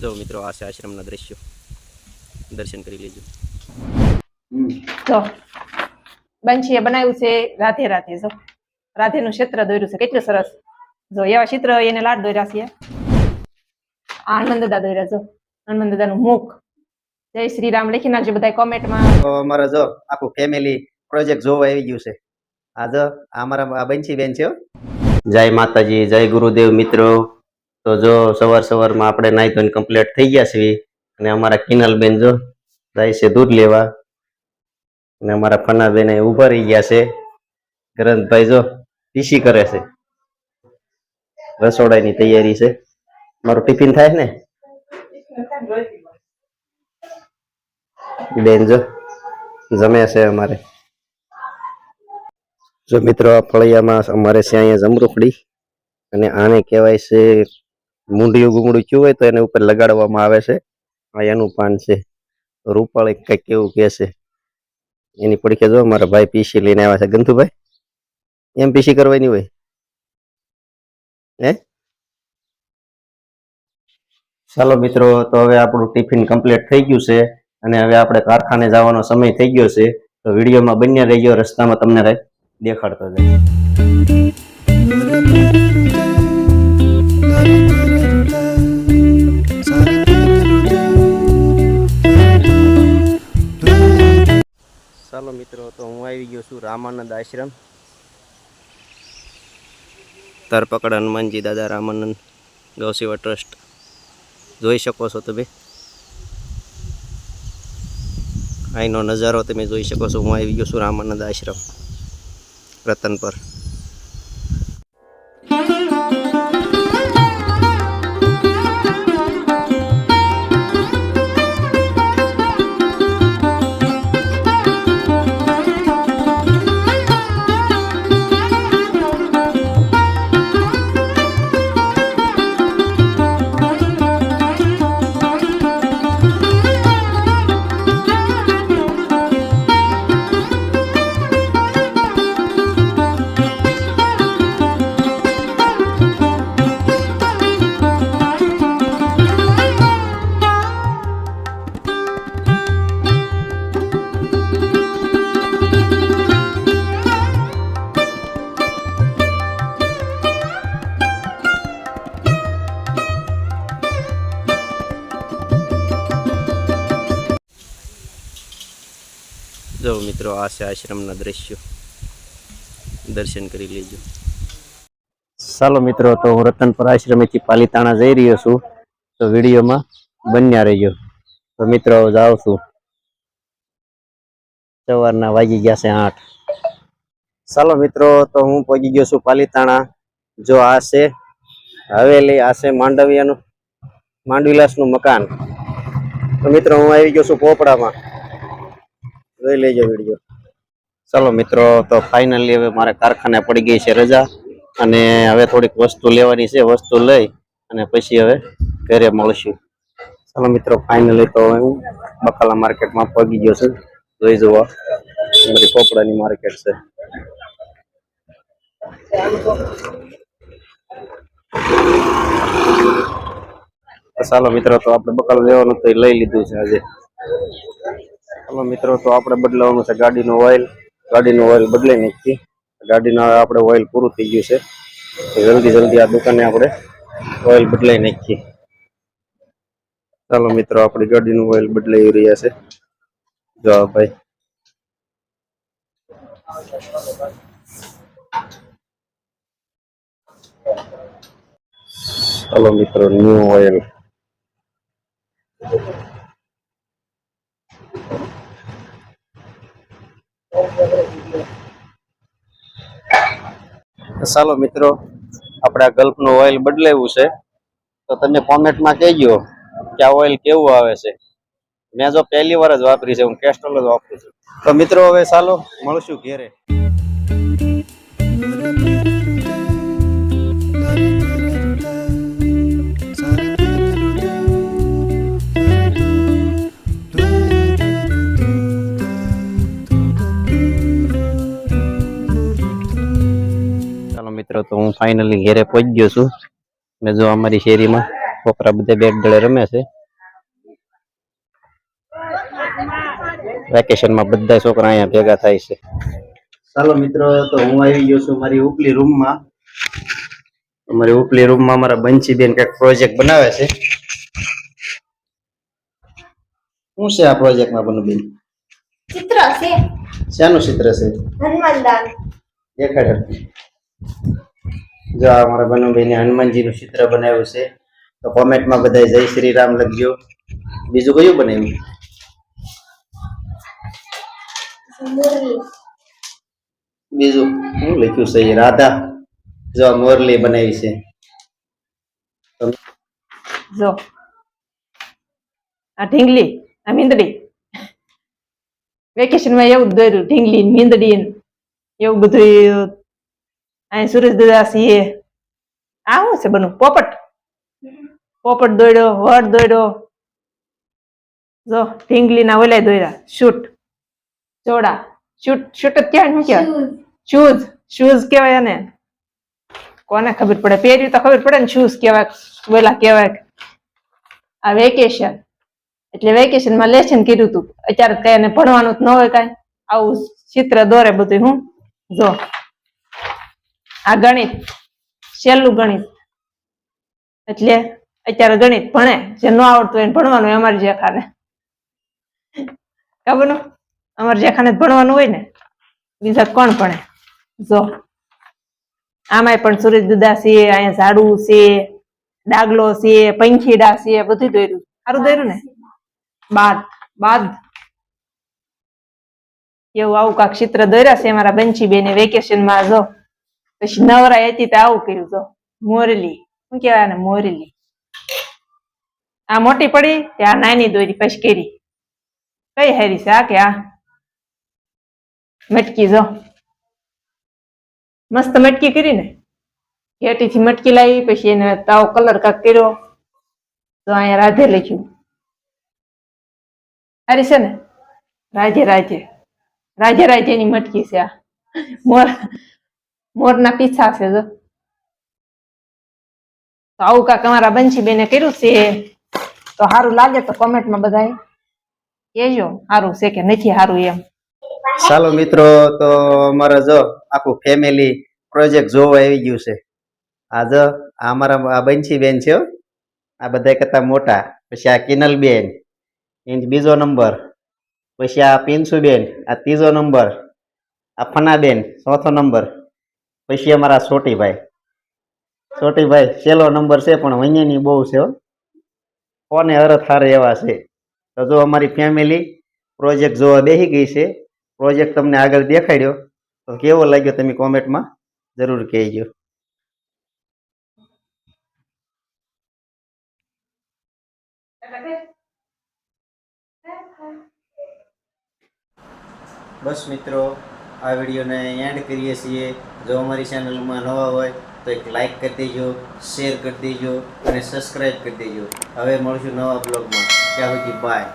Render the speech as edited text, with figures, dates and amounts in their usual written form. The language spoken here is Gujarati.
જો મિત્રો આ છે આશ્રમના દ્રશ્યો, દર્શન કરી લેજો. જો બંશીએ બનાવ્યું છે રાધે રાધે. જો રાધેનું ક્ષેત્ર દોર્યું છે, કેટલું સરસ. જો એવા ચિત્ર એને લાડ દોર્યા છે. આ હનુમાન દાદા દોર્યા. જો હનુમાન દાદાનું મુખ. જય શ્રી રામ લખી નાખજો બધા કોમેન્ટમાં. તો અમારા જો આખું ફેમિલી પ્રોજેક્ટ જોવા આવી ગયું છે. આ જો અમારા બંશી બેન છે. જય માતાજી, જય ગુરુદેવ મિત્રો. તો જો સવારમાં આપણે નાઈ ધોઈને કમ્પ્લીટ થઈ ગયા છીએ અને અમારા કિનલ બેન જો જાય છે દૂધ લેવા અને અમારા ફના બેન ઉભા રહી ગયા છે. ગ્રંથભાઈ જો પીસી કરે છે, રસોડાની તૈયારી છે. મારું ટિફિન થાય ને બેન જો જમે છે અમારે. જો મિત્રો આ ફળિયામાં અમારે છે અહીંયા જમરૂખડી અને આને કહેવાય છે મૂંડિયું ગુમડું થયું હોય તો એને ઉપર લગાડવામાં આવે છે. આ એનું પાન છે. રૂપાળી કંઈક કેવું કે છે. એની પડખે જો મારા ભાઈ પીસી લઈને આવ્યા છે. ગંથુભાઈ એમ પીસી કરવાની હોય હે? ચાલો મિત્રો, તો હવે આપણું ટિફિન કમ્પ્લીટ થઈ ગયું છે અને હવે આપણે કારખાને જવાનો સમય થઈ ગયો છે. તો વિડીયોમાં બન્યા રહેજો, રસ્તામાં તમને કંઈક દેખાડતો જાય. ચાલો મિત્રો, તો હું આવી ગયો છું રામાનંદ આશ્રમ. ધરપકડ હનુમાનજી દાદા રામાનંદ ગૌસેવા ટ્રસ્ટ જોઈ શકો છો તમે. અહીંનો નજારો તમે જોઈ શકો છો. હું આવી ગયો છું રામાનંદ આશ્રમ રતનપર. જો મિત્રો આ છે આશ્રમના દ્રશ્યો, દર્શન કરી લેજો. ચાલો મિત્રો, તો હું રતનપર આશ્રમેથી પાલીતાણા જઈ રહ્યો છું. તો વિડીયોમાં બન્યા રહેજો. તો મિત્રો જાઉં છું. સવારના વાગી ગયા છે 8. ચાલો મિત્રો, તો હું પહોંચી ગયો છું પાલીતાણા. જો આ છે હવેલી, આ છે માંડવીલાસનું મકાન. તો મિત્રો હું આવી ગયો છું પોપડામાં. જોઈ લેજો વિડીયો. ચાલો મિત્રો, તો ફાઇનલી હવે મારે કારખાને પડી ગઈ છે રજા અને હવે થોડીક વસ્તુ લેવાની છે. વસ્તુ લઈ અને પછી હવે ઘરે મળશું. ચાલો મિત્રો, ફાઇનલી તો હું બકાલા માર્કેટમાં પહોંચી ગયો છું. જોઈ જુઓ, મારી પોપડાની માર્કેટ છે. ચાલો મિત્રો, તો આપણે બકાલું લેવાનું તો લઈ લીધું છે આજે. ચાલો મિત્રો, તો આપણે બદલાવાનું છે ગાડીનું ઓઇલ. ગાડીનું ઓઇલ બદલાઈ નાખીએ. ગાડીનું આપણે ઓઇલ પૂરું થઈ ગયું છે. તો જલ્દી આ દુકાને આપણે ઓઇલ બદલાઈ નાખીએ. ચાલો મિત્રો, આપણી ગાડીનું ઓઇલ બદલાઈ રહ્યા છે. જો ભાઈ, ચાલો મિત્રો, ન્યુ ઓઇલ. ચાલો મિત્રો, આપણે આ ગલ્ફનું ઓઇલ બદલાવ્યું છે. તો તમે કોમેન્ટમાં કહેજો કે આ ઓઇલ કેવું આવે છે. મેં જો પહેલી વાર જ વાપરી છે, હું કેસ્ટ્રોલ જ વાપરું છું. તો મિત્રો હવે ચાલો મળશું ઘેરે. મિત્રો, તો હું ફાઇનલી ઘરે પહોંચી ગયો છું. ને જો અમારી શેરીમાં છોકરા બધા બેટ દળે રમે છે. વેકેશનમાં બધા છોકરા અહીંયા ભેગા થાય છે. ચાલો મિત્રો, તો હું આવી ગયો છું મારી ઉપલી રૂમમાં. અમારી ઉપલી રૂમમાં મારા બંસીબેન કંઈક પ્રોજેક્ટ બનાવે છે. શું છે આ પ્રોજેક્ટમાં બનુબેન? ચિત્ર છે. શાનું ચિત્ર છે? હનુમાનદાન. દેખાડ. જો આ મારા બનુબેને હનુમાનજીનું ચિત્ર બનાવ્યું છે. તો કોમેન્ટમાં બધા જય શ્રી રામ લખજો. બીજું કયું બનાવ્યું? બીજું શું લખ્યું છે? રાધા. જો મોરલી બનાવી છે. જો આ ઢીંગલી, આ મીંદડી. વેકેશનમાં એવું જ દોર્યું, ઢીંગલી ને મીંદડી ને એવું બધું. અહીં સુરેશ દાદા છીએ. આ શું છે બનું? પોપટ. પોપટ દોડ્યો, વડ દોડ્યો. જો ઢીંગલી ના ઓલા દોર્યા, શૂટ, ચોડા. શૂટ શૂટ જ કહેવાય. શું કહેવાય? શૂઝ. શૂઝ કહેવાય. અને કોને ખબર પડે? પહેર્યું તો ખબર પડે ને. શૂઝ કહેવાય, ઓલા કહેવાય. આ વેકેશન એટલે વેકેશનમાં લેશન કર્યું હતું. અત્યારે કઈ એને ભણવાનું જ ન હોય કાંઈ. આવું ચિત્ર દોરે બધું. હું જો આ ગણિત, છેલ્લું ગણિત. એટલે અત્યારે ગણિત ભણે. જે ન આવડતું હોય એને ભણવાનું હોય. અમારી જેખાને ખબર ને, અમારી જેખાને ભણવાનું હોય ને, બીજા કોણ ભણે? જો આમાંય પણ સુરેશ દાદા છે, અહીંયા ઝાડુ છે, ડાગલો છે, પંખીડા છે, બધું દોર્યું. સારું દોર્યું ને? બાદ બાદ એવું આવું કાંક ચિત્ર દોર્યા છે મારા બંચી બેને વેકેશનમાં. જો પછી નવરાઈ હતી તો આવું કર્યું. જો મોરલી. શું કહેવાય ને? મોરલી. આ મોટી પડી ત્યાં નાની દોરી પછી કરી. કઈ હેરી છે? આ કે આ મટકી. જો મસ્ત મટકી કરી ને. ઘેટીથી મટકી લાવી, પછી એને તાવ કલર કાંક કર્યો. તો અહીંયા રાધે લખ્યું. સારી છે ને? રાજે રાજે. રાજે રાજેની મટકી છે આ. મોરના પીછા છે. જો તો આવું કાંક અમારા બંસી બેને કર્યું છે. તો સારું લાગે તો કોમેન્ટમાં બધા કહેજો સારું છે કે નથી સારું એમ. ચાલો મિત્રો, તો અમારા જો આખું ફેમિલી પ્રોજેક્ટ જોવા આવી ગયું છે. આ જો આ અમારા બંસી બેન છે. આ બધા કરતા મોટા. પછી આ કિનલ બેન, બીજો નંબર. પછી આ પિન્સુ બેન, આ ત્રીજો નંબર. આ ફના બેન, ચોથો નંબર. પછી અમારા છોટીભાઈ. છોટીભાઈ છેલ્લો નંબર છે, પણ વૈયાની બહુ છે. કોને અરથ હારે એવા છે. તો જો અમારી ફેમિલી પ્રોજેક્ટ જોવા બેસી ગઈ છે. પ્રોજેક્ટ તમને આગળ દેખાડ્યો તો કેવો લાગ્યો તમે કોમેન્ટમાં જરૂર કહેજો. બસ મિત્રો, આ વિડીયોને એન્ડ કરીએ છીએ. જો અમારી ચેનલમાં નવા હોય તો એક લાઈક કરી દેજો, શેર કરી દેજો અને સબસ્ક્રાઈબ કરી દેજો. હવે મળશું નવા બ્લોગમાં. ત્યાં સુધી બાય.